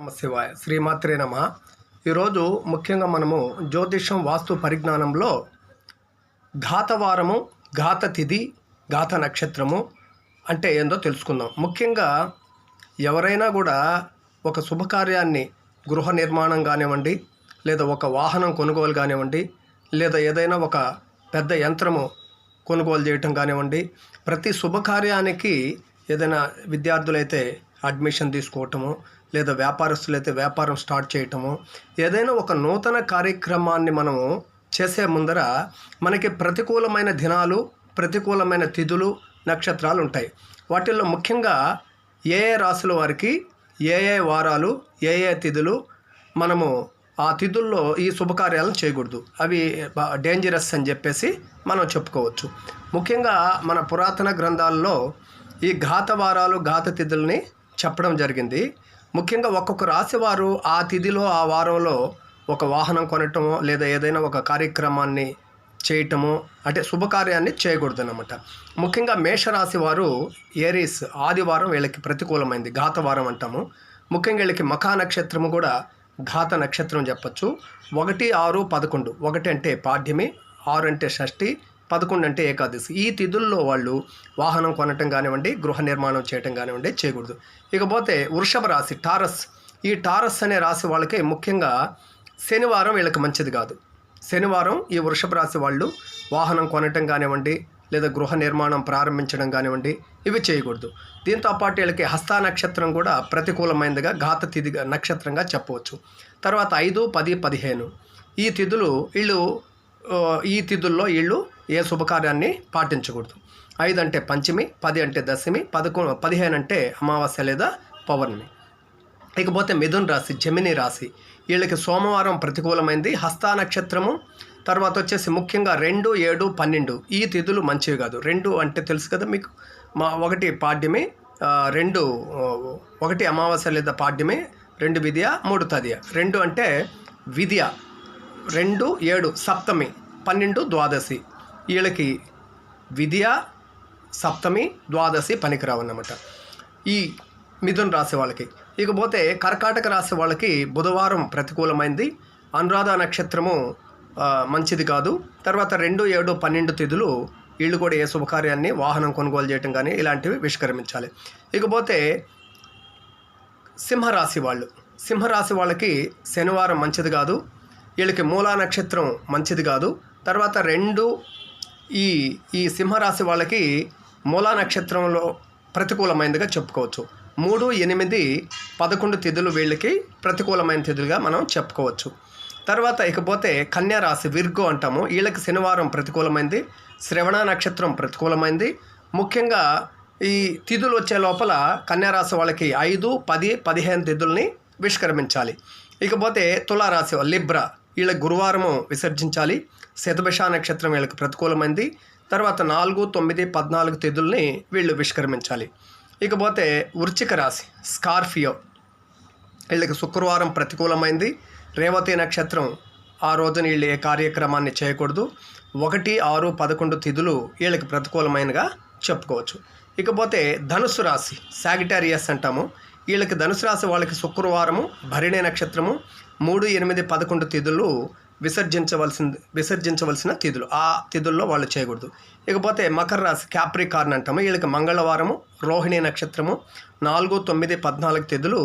నమ శివాయ శ్రీమాత్రే నమ. ఈరోజు ముఖ్యంగా మనము జ్యోతిషం వాస్తు పరిజ్ఞానంలో ఘాతవారము, ఘాత తిథి, ఘాత నక్షత్రము అంటే ఏందో తెలుసుకుందాం. ముఖ్యంగా ఎవరైనా కూడా ఒక శుభకార్యాన్ని, గృహ నిర్మాణం కానివ్వండి, లేదా ఒక వాహనం కొనుగోలు కానివ్వండి, లేదా ఏదైనా ఒక పెద్ద యంత్రము కొనుగోలు చేయటం కానివ్వండి, ప్రతి శుభకార్యానికి ఏదైనా విద్యార్థులైతే అడ్మిషన్ తీసుకోవటము, లేదా వ్యాపారస్తులైతే వ్యాపారం స్టార్ట్ చేయటము, ఏదైనా ఒక నూతన కార్యక్రమాన్ని మనము చేసే ముందర మనకి ప్రతికూలమైన దినాలు, ప్రతికూలమైన తిథులు, నక్షత్రాలు ఉంటాయి. వాటిల్లో ముఖ్యంగా ఏ ఏ రాశుల వారికి ఏ ఏ వారాలు, ఏ ఏ తిథులు మనము ఆ తిథుల్లో ఈ శుభకార్యాలను చేయకూడదు, అవి డేంజరస్ అని చెప్పేసి మనం చెప్పుకోవచ్చు. ముఖ్యంగా మన పురాతన గ్రంథాల్లో ఈ ఘాత వారాలు, ఘాత తిథుల్ని చెప్పడం జరిగింది. ముఖ్యంగా ఒక్కొక్క రాశి వారు ఆ తిథిలో, ఆ వారంలో ఒక వాహనం కొనటమో, లేదా ఏదైనా ఒక కార్యక్రమాన్ని చేయటము, అంటే శుభకార్యాన్ని చేయకూడదు అన్నమాట. ముఖ్యంగా మేషరాశి వారు ఏరీస్ ఆదివారం వీళ్ళకి ప్రతికూలమైంది, ఘాతవారం అంటాము. ముఖ్యంగా వీళ్ళకి మఖా నక్షత్రము కూడా ఘాత నక్షత్రం చెప్పచ్చు. 1, 6, 11, 1 అంటే పాడ్యమి, 6 అంటే షష్ఠి, 11 అంటే ఏకాదశి. ఈ తిథుల్లో వాళ్ళు వాహనం కొనటం కానివ్వండి, గృహ నిర్మాణం చేయటం కానివ్వండి చేయకూడదు. ఇకపోతే వృషభ రాశి, టారస్. ఈ టారస్ అనే రాశి వాళ్ళకి ముఖ్యంగా శనివారం వీళ్ళకి మంచిది కాదు. శనివారం ఈ వృషభ రాశి వాళ్ళు వాహనం కొనటం కానివ్వండి, లేదా గృహ నిర్మాణం ప్రారంభించడం కానివ్వండి, ఇవి చేయకూడదు. దీంతోపాటు వీళ్ళకి హస్త నక్షత్రం కూడా ప్రతికూలమైనదిగా ఘాత తిథి నక్షత్రంగా చెప్పవచ్చు. తర్వాత 5, 10, 15 ఈ తిథులు ఈ తిథుల్లో వీళ్ళు ఏ శుభకార్యాన్ని పాటించకూడదు. 5 అంటే పంచమి, 10 అంటే దశమి, 15 అంటే అమావాస్య లేదా పౌర్ణమి. ఇకపోతే మిథున్ రాశి, జమిని రాశి, వీళ్ళకి సోమవారం ప్రతికూలమైంది, హస్త నక్షత్రము. తర్వాత వచ్చేసి ముఖ్యంగా 2, 7, 12 ఈ తిథులు మంచివి కాదు. 2 అంటే తెలుసు కదా మీకు, 1 పాడ్యమి, 1 అమావాస్య లేదా పాడ్యమి, 2 విద్య, 3 తదియ. 2 అంటే విద్య, 2, 7 సప్తమి, 12 ద్వాదశి. వీళ్ళకి విద్య, సప్తమి, ద్వాదశి పనికిరావు అన్నమాట ఈ మిథున్ రాశి వాళ్ళకి. ఇకపోతే కర్కాటక రాశి వాళ్ళకి బుధవారం ప్రతికూలమైంది, అనురాధ నక్షత్రము మంచిది కాదు. తర్వాత 2, 7, 12 తిథులు వీళ్ళు కూడా ఏ శుభకార్యాన్ని, వాహనం కొనుగోలు చేయటం కానీ ఇలాంటివి విష్కరించాలి. ఇకపోతే సింహరాశి వాళ్ళు, సింహరాశి వాళ్ళకి శనివారం మంచిది కాదు, వీళ్ళకి మూలా నక్షత్రం మంచిది కాదు. తర్వాత 2 ఈ సింహరాశి వాళ్ళకి మూలా నక్షత్రంలో ప్రతికూలమైనదిగా చెప్పుకోవచ్చు. 3, 8, 11 తిథులు వీళ్ళకి ప్రతికూలమైన తిథులుగా మనం చెప్పుకోవచ్చు. తర్వాత ఇకపోతే కన్యా రాశి, విర్గో అంటాము. వీళ్ళకి శనివారం ప్రతికూలమైంది, శ్రవణ నక్షత్రం ప్రతికూలమైంది. ముఖ్యంగా ఈ తిథులు వచ్చే లోపల కన్యారాశి వాళ్ళకి 5, 10, 15 తిథుల్ని విష్కరించాలి. ఇకపోతే తులారాశి, లిబ్రా, వీళ్ళకి గురువారము విసర్జించాలి. శతభిష నక్షత్రం వీళ్ళకి ప్రతికూలమైంది. తర్వాత 4, 9, 14 తిథుల్ని వీళ్ళు విష్కరించాలి. ఇకపోతే వృశ్చిక రాశి, స్కార్పియో, వీళ్ళకి శుక్రవారం ప్రతికూలమైంది. రేవతి నక్షత్రం, ఆ రోజున వీళ్ళు ఏ కార్యక్రమాన్ని చేయకూడదు. 1, 6, 11 తిథులు వీళ్ళకి ప్రతికూలమైనగా చెప్పుకోవచ్చు. ఇకపోతే ధనుసు రాశి, సాగిటారియస్ అంటాము. వీళ్ళకి ధనుసు రాశి వాళ్ళకి శుక్రవారము, భరిణి నక్షత్రము, 3, 8, 11 తిథులు విసర్జించవలసిన తిథులు, ఆ తిథుల్లో వాళ్ళు చేయకూడదు. ఇకపోతే మకర రాశి, క్యాప్రికార్న్ అంటాము. వీళ్ళకి మంగళవారము, రోహిణి నక్షత్రము, 4, 9, 14 తిథులు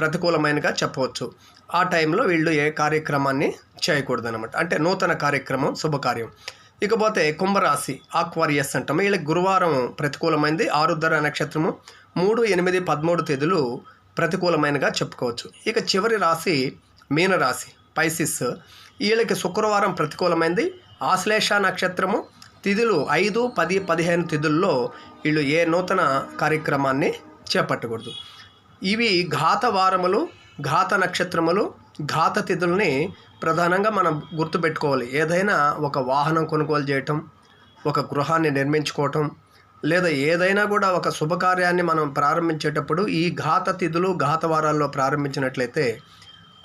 ప్రతికూలమైనగా చెప్పవచ్చు. ఆ టైంలో వీళ్ళు ఏ కార్యక్రమాన్ని చేయకూడదు అనమాట, అంటే నూతన కార్యక్రమం, శుభకార్యం. ఇకపోతే కుంభరాశి, ఆక్వారియస్ అంటాము. వీళ్ళకి గురువారం ప్రతికూలమైంది, ఆరుద్ర నక్షత్రము, 3, 8, 13 తిథులు ప్రతికూలమైనగా చెప్పుకోవచ్చు. ఇక చివరి రాశి మీనరాశి, పైసిస్. వీళ్ళకి శుక్రవారం ప్రతికూలమైంది, ఆశ్లేష నక్షత్రము, తిథులు 5, 10, 15 తిథుల్లో వీళ్ళు ఏ నూతన కార్యక్రమాన్ని చేపట్టకూడదు. ఇవి ఘాత వారములు, ఘాత నక్షత్రములు, ఘాత తిథుల్ని ప్రధానంగా మనం గుర్తుపెట్టుకోవాలి. ఏదైనా ఒక వాహనం కొనుగోలు చేయటం, ఒక గృహాన్ని నిర్మించుకోవటం, లేదా ఏదైనా కూడా ఒక శుభకార్యాన్ని మనం ప్రారంభించేటప్పుడు ఈ ఘాత తిథులు, ఘాత వారాల్లో ప్రారంభించినట్లయితే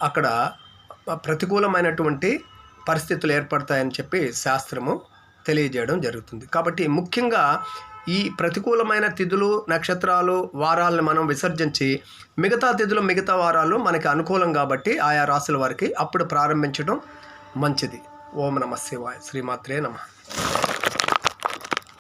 అక్కడ ప్రతికూలమైనటువంటి పరిస్థితులు ఏర్పడతాయని చెప్పి శాస్త్రము తెలియజేయడం జరుగుతుంది. కాబట్టి ముఖ్యంగా ఈ ప్రతికూలమైన తిథులు నక్షత్రాలు వారాలను మనం విసర్జించి మిగతా తిథులు మిగతా వారాలు మనకి అనుకూలం కాబట్టి ఆయా రాశుల వారికి అప్పుడు ప్రారంభించడం మంచిది. ఓం నమః శివాయ. శ్రీమాత్రే నమః.